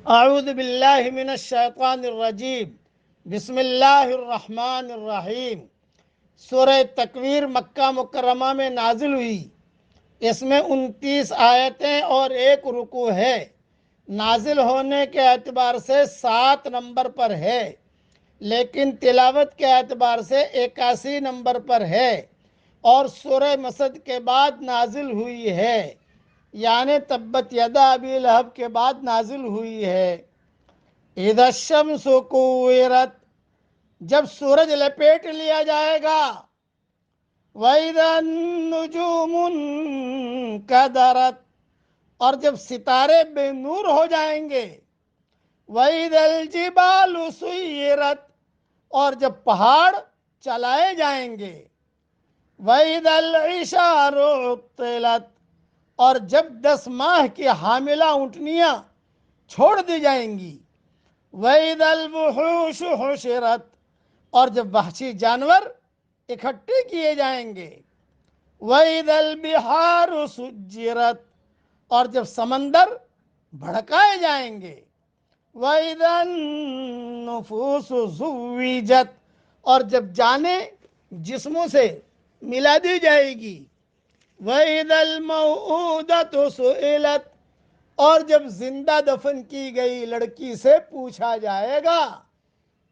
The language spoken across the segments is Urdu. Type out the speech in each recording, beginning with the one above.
اعوذ باللہ من الشیطان الرجیم، بسم اللہ الرحمن الرحیم۔ سورہ تکویر مکہ مکرمہ میں نازل ہوئی۔ اس میں 29 آیتیں اور ایک رکوع ہے۔ نازل ہونے کے اعتبار سے 7 نمبر پر ہے، لیکن تلاوت کے اعتبار سے 81 نمبر پر ہے، اور سورہ مسد کے بعد نازل ہوئی ہے، یعنی تبت یدا ابی لہب کے بعد نازل ہوئی ہے۔ اذا الشمس کوورت، جب سورج لپیٹ لیا جائے گا۔ وَإِذَا النُّجُومُ انكدرت، اور جب ستارے بے نور ہو جائیں گے۔ وَإِذَا الْجِبَالُ سُيِّرَتْ، اور جب پہاڑ چلائے جائیں گے۔ وَإِذَا الْعِشَارُ عُطِّلَتْ، اور جب 10 ماہ کی حاملہ اونٹنیاں چھوڑ دی جائیں گی۔ وَإِذَا الْوُحُوشُ حُشِرَتْ، اور جب وحشی جانور اکٹھے کیے جائیں گے۔ وَإِذَا الْبِحَارُ سُجِّرَتْ، اور جب سمندر بھڑکائے جائیں گے۔ وَإِذَا النُّفُوسُ زُوِّجَتْ، اور جب جانیں جسموں سے ملا دی جائے گی۔ وَإِذَا الْمَوْءُودَةُ سُئِلَتْ، اور جب زندہ دفن کی گئی لڑکی سے پوچھا جائے گا۔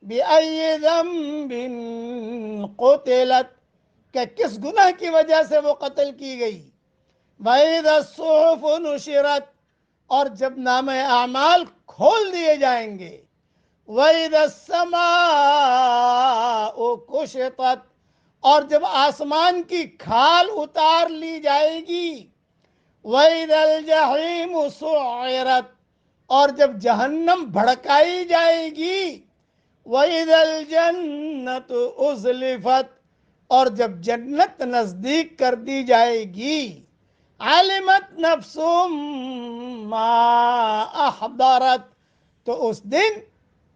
بِأَيِّ ذَنبٍ قُتِلَتْ، کہ کس گناہ کی وجہ سے وہ قتل کی گئی۔ وَإِذَا الصُّحُفُ نُشِرَتْ، اور جب نامہ اعمال کھول دیے جائیں گے۔ وَإِذَا السَّمَاءُ كُشِطَتْ، اور جب آسمان کی کھال اتار لی جائے گی۔ وَإِذَا الْجَحِيمُ سُعِّرَتْ، اور جب جہنم بھڑکائی جائے گی۔ وَإِذَا الْجَنَّةُ أُزْلِفَتْ، اور جب جنت نزدیک کر دی جائے گی۔ عَلِمَتْ نَفْسٌ مَّا أَحْضَرَتْ، تو اس دن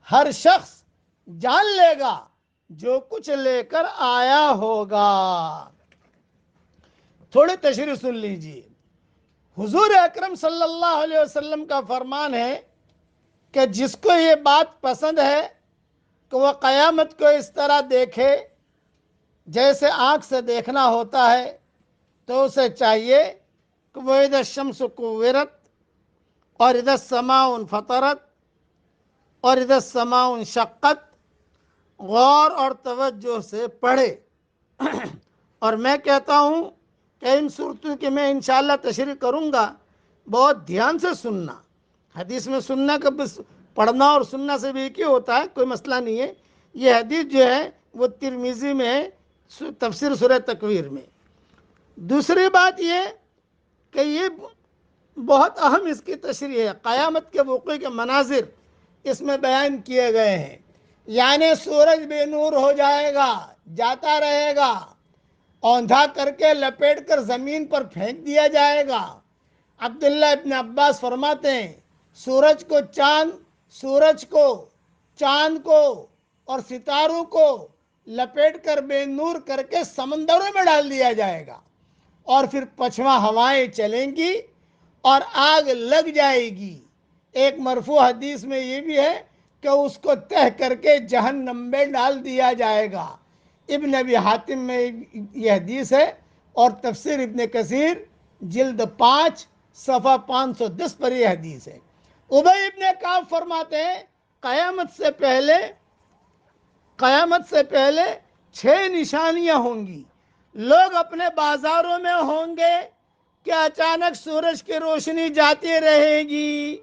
ہر شخص جان لے گا جو کچھ لے کر آیا ہوگا۔ تھوڑی تشریح سن لیجیے۔ حضور اکرم صلی اللہ علیہ وسلم کا فرمان ہے کہ جس کو یہ بات پسند ہے کہ وہ قیامت کو اس طرح دیکھے جیسے آنکھ سے دیکھنا ہوتا ہے، تو اسے چاہیے کہ وہ اذا الشمس کورت، اور اذا السماء انفطرت، اور اذا السماء انشقت غور اور توجہ سے پڑھے۔ اور میں کہتا ہوں کہ ان صورتوں کی میں انشاءاللہ تشریح کروں گا، بہت دھیان سے سننا۔ حدیث میں سننا کا بس پڑھنا اور سننا سے بھی ایک ہی ہوتا ہے، کوئی مسئلہ نہیں ہے۔ یہ حدیث جو ہے وہ ترمذی میں ہے، تفسیر سورہ تکویر میں۔ دوسری بات یہ کہ یہ بہت اہم اس کی تشریح ہے۔ قیامت کے وقوع کے مناظر اس میں بیان کیے گئے ہیں، یعنی سورج بے نور ہو جائے گا، جاتا رہے گا، اوندھا کر کے لپیٹ کر زمین پر پھینک دیا جائے گا۔ عبداللہ ابن عباس فرماتے ہیں سورج کو چاند کو اور ستاروں کو لپیٹ کر بے نور کر کے سمندروں میں ڈال دیا جائے گا، اور پھر پچھواں ہوائیں چلیں گی اور آگ لگ جائے گی۔ ایک مرفوع حدیث میں یہ بھی ہے کہ اس کو تہ کر کے جہنم میں ڈال دیا جائے گا۔ ابن ابی حاتم میں یہ حدیث ہے، اور تفسیر ابن کثیر جلد 5 صفحہ 510 پر یہ حدیث ہے۔ ابی ابن کعب فرماتے ہیں قیامت سے پہلے 6 نشانیاں ہوں گی۔ لوگ اپنے بازاروں میں ہوں گے کہ اچانک سورج کی روشنی جاتی رہے گی،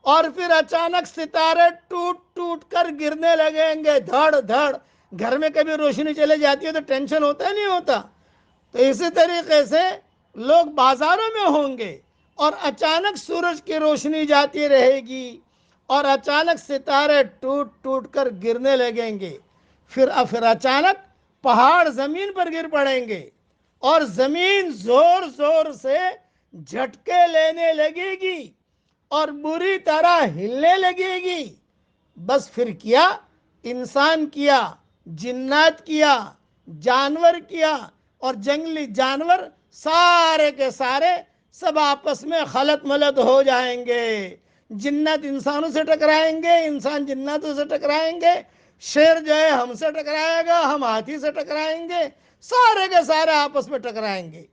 اور پھر اچانک ستارے ٹوٹ ٹوٹ کر گرنے لگیں گے، دھڑ دھڑ۔ گھر میں کبھی روشنی چلے جاتی ہے تو ٹینشن ہوتا ہے نہیں ہوتا؟ تو اسی طریقے سے لوگ بازاروں میں ہوں گے اور اچانک سورج کی روشنی جاتی رہے گی، اور اچانک ستارے ٹوٹ ٹوٹ کر گرنے لگیں گے۔ پھر اچانک پہاڑ زمین پر گر پڑیں گے، اور زمین زور زور سے جھٹکے لینے لگے گی اور بری طرح ہلنے لگے گی۔ بس پھر کیا؟ انسان کیا، جنات کیا، جانور کیا، اور جنگلی جانور سارے کے سارے سب آپس میں خلط ملط ہو جائیں گے۔ جنات انسانوں سے ٹکرائیں گے، انسان جناتوں سے ٹکرائیں گے، شیر جو ہے ہم سے ٹکرائے گا، ہم ہاتھی سے ٹکرائیں گے، سارے کے سارے آپس میں ٹکرائیں گے۔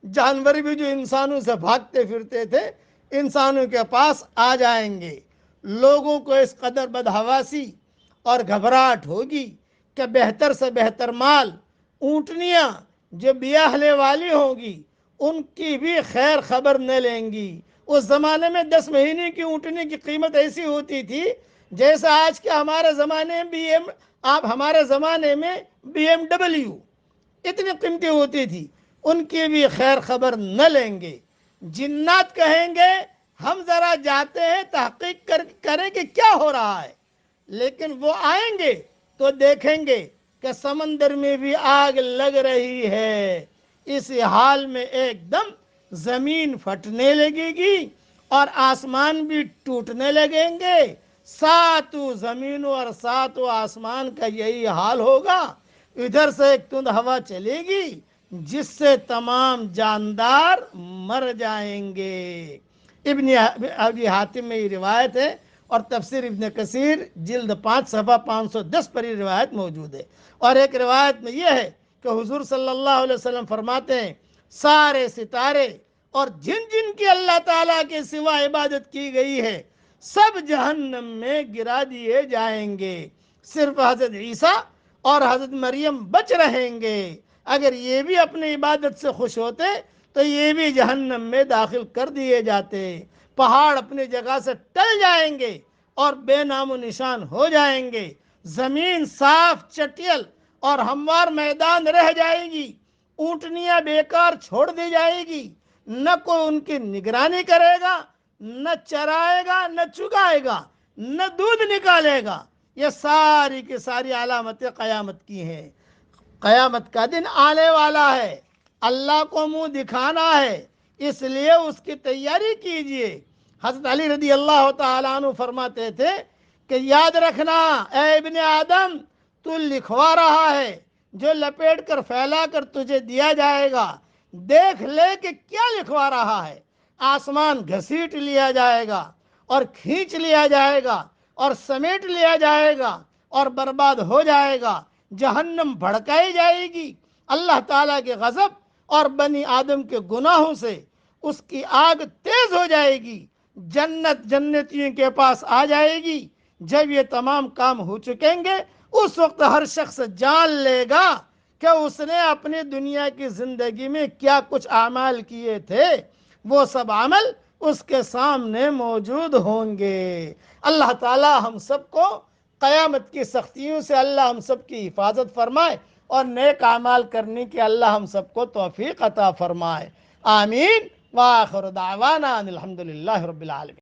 جانور بھی جو انسانوں سے بھاگتے پھرتے تھے انسانوں کے پاس آ جائیں گے۔ لوگوں کو اس قدر بدحواسی اور گھبراہٹ ہوگی کہ بہتر سے بہتر مال، اونٹنیاں جو بیاہنے والی ہوں گی ان کی بھی خیر خبر نہ لیں گی۔ اس زمانے میں 10 مہینے کی اونٹنی کی قیمت ایسی ہوتی تھی جیسا آج کے ہمارے زمانے میں ہمارے زمانے میں BMW اتنی قیمتی ہوتی تھی، ان کی بھی خیر خبر نہ لیں گے۔ جنات کہیں گے ہم ذرا جاتے ہیں تحقیق کریں کہ کیا ہو رہا ہے، لیکن وہ آئیں گے تو دیکھیں گے کہ سمندر میں بھی آگ لگ رہی ہے۔ اس حال میں ایک دم زمین پھٹنے لگے گی اور آسمان بھی ٹوٹنے لگیں گے۔ ساتوں زمینوں اور ساتوں آسمان کا یہی حال ہوگا۔ ادھر سے ایک تند ہوا چلے گی جس سے تمام جاندار مر جائیں گے۔ ابن ابی حاتم میں یہ روایت ہے اور تفسیر ابن کثیر جلد 5 صفحہ 510 پر یہ روایت موجود ہے۔ اور ایک روایت میں یہ ہے کہ حضور صلی اللہ علیہ وسلم فرماتے ہیں سارے ستارے اور جن جن کی اللہ تعالیٰ کے سوا عبادت کی گئی ہے سب جہنم میں گرا دیے جائیں گے، صرف حضرت عیسیٰ اور حضرت مریم بچ رہیں گے۔ اگر یہ بھی اپنی عبادت سے خوش ہوتے تو یہ بھی جہنم میں داخل کر دیے جاتے۔ پہاڑ اپنی جگہ سے ٹل جائیں گے اور بے نام و نشان ہو جائیں گے، زمین صاف چٹیل اور ہموار میدان رہ جائے گی، اونٹنیاں بیکار چھوڑ دی جائے گی، نہ کوئی ان کی نگرانی کرے گا، نہ چرائے گا، نہ چگائے گا، نہ دودھ نکالے گا۔ یہ ساری کی ساری علامتیں قیامت کی ہیں۔ قیامت کا دن آنے والا ہے، اللہ کو منہ دکھانا ہے، اس لیے اس کی تیاری کیجئے۔ حضرت علی رضی اللہ تعالیٰ عنہ فرماتے تھے کہ یاد رکھنا اے ابن آدم، تو لکھوا رہا ہے، جو لپیٹ کر پھیلا کر تجھے دیا جائے گا، دیکھ لے کہ کیا لکھوا رہا ہے۔ آسمان گھسیٹ لیا جائے گا اور کھینچ لیا جائے گا اور سمیٹ لیا جائے گا اور برباد ہو جائے گا، جہنم بھڑکائی جائے گی، اللہ تعالیٰ کے غضب اور بنی آدم کے گناہوں سے اس کی آگ تیز ہو جائے گی، جنت جنتیوں کے پاس آ جائے گی۔ جب یہ تمام کام ہو چکیں گے اس وقت ہر شخص جان لے گا کہ اس نے اپنی دنیا کی زندگی میں کیا کچھ اعمال کیے تھے، وہ سب عمل اس کے سامنے موجود ہوں گے۔ اللہ تعالی ہم سب کو قیامت کی سختیوں سے اللہ ہم سب کی حفاظت فرمائے اور نیک اعمال کرنے کی اللہ ہم سب کو توفیق عطا فرمائے۔ آمین۔ وآخر دعوانا ان الحمد للہ رب العالمین۔